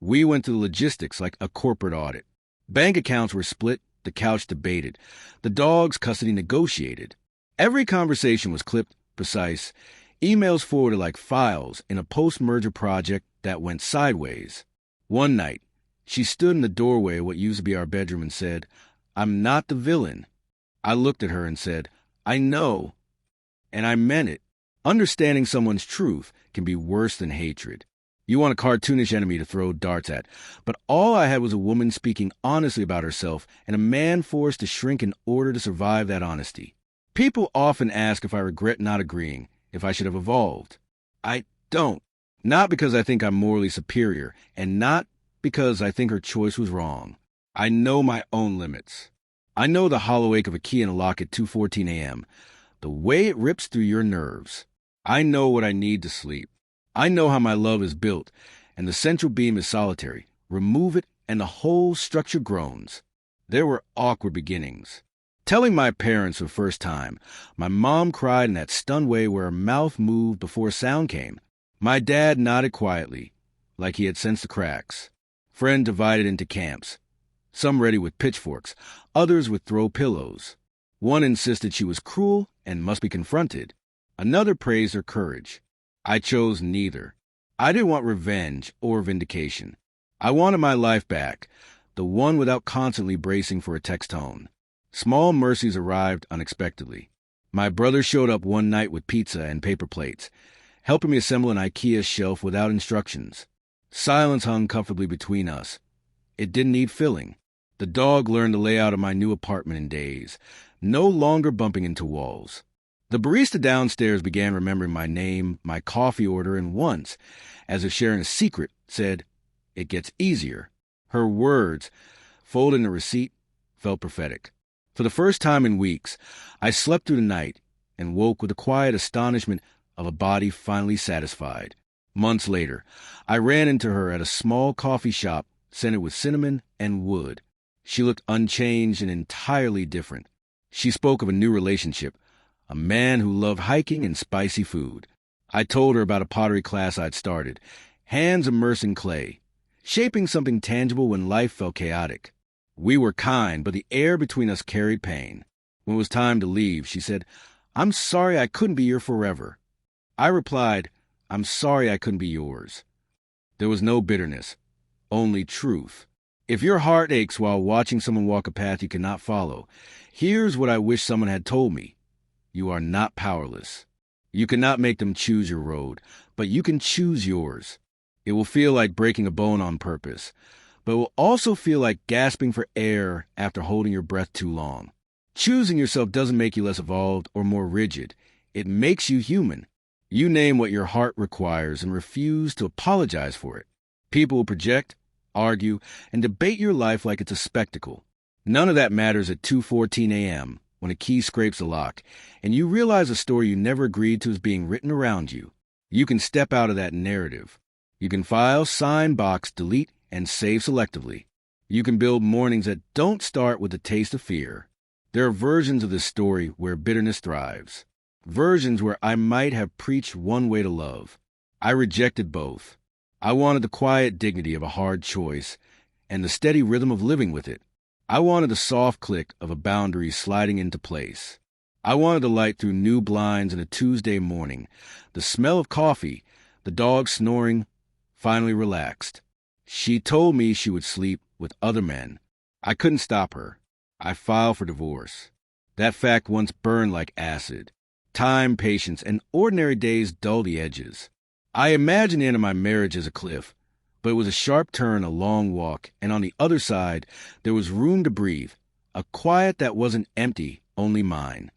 We went to the logistics like a corporate audit. Bank accounts were split, the couch debated, the dog's custody negotiated. Every conversation was clipped, precise, emails forwarded like files in a post-merger project that went sideways. One night, she stood in the doorway of what used to be our bedroom and said, "I'm not the villain." I looked at her and said, "I know." And I meant it. Understanding someone's truth can be worse than hatred. You want a cartoonish enemy to throw darts at, but all I had was a woman speaking honestly about herself and a man forced to shrink in order to survive that honesty. People often ask if I regret not agreeing, if I should have evolved. I don't. Not because I think I'm morally superior, and not because I think her choice was wrong. I know my own limits. I know the hollow ache of a key in a lock at 2:14 a.m., the way it rips through your nerves. I know what I need to sleep. I know how my love is built, and the central beam is solitary. Remove it, and the whole structure groans. There were awkward beginnings. Telling my parents for the first time, my mom cried in that stunned way where her mouth moved before sound came. My dad nodded quietly, like he had sensed the cracks. Friend divided into camps, some ready with pitchforks, others with throw pillows. One insisted she was cruel and must be confronted. Another praised her courage. I chose neither. I didn't want revenge or vindication. I wanted my life back, the one without constantly bracing for a text tone. Small mercies arrived unexpectedly. My brother showed up one night with pizza and paper plates, helping me assemble an IKEA shelf without instructions. Silence hung comfortably between us. It didn't need filling. The dog learned the layout of my new apartment in days, no longer bumping into walls. The barista downstairs began remembering my name, my coffee order, and once, as if sharing a secret, said, "It gets easier." Her words, folded in a receipt, felt prophetic. For the first time in weeks, I slept through the night and woke with the quiet astonishment of a body finally satisfied. Months later, I ran into her at a small coffee shop scented with cinnamon and wood. She looked unchanged and entirely different. She spoke of a new relationship, a man who loved hiking and spicy food. I told her about a pottery class I'd started, hands immersed in clay, shaping something tangible when life felt chaotic. We were kind, but the air between us carried pain. When it was time to leave, she said, "I'm sorry I couldn't be here forever." I replied, "I'm sorry I couldn't be yours." There was no bitterness, only truth. If your heart aches while watching someone walk a path you cannot follow, here's what I wish someone had told me. You are not powerless. You cannot make them choose your road, but you can choose yours. It will feel like breaking a bone on purpose, but it will also feel like gasping for air after holding your breath too long. Choosing yourself doesn't make you less evolved or more rigid. It makes you human. You name what your heart requires and refuse to apologize for it. People will project, argue, and debate your life like it's a spectacle. None of that matters at 2:14 a.m. when a key scrapes the lock, and you realize a story you never agreed to is being written around you. You can step out of that narrative. You can file, sign, box, delete, and save selectively. You can build mornings that don't start with a taste of fear. There are versions of this story where bitterness thrives. Versions where I might have preached one way to love. I rejected both. I wanted the quiet dignity of a hard choice and the steady rhythm of living with it. I wanted the soft click of a boundary sliding into place. I wanted the light through new blinds in a Tuesday morning, the smell of coffee, the dog snoring, finally relaxed. She told me she would sleep with other men. I couldn't stop her. I filed for divorce. That fact once burned like acid. Time, patience, and ordinary days dull the edges. I imagined the end of my marriage as a cliff, but it was a sharp turn, a long walk, and on the other side, there was room to breathe, a quiet that wasn't empty, only mine.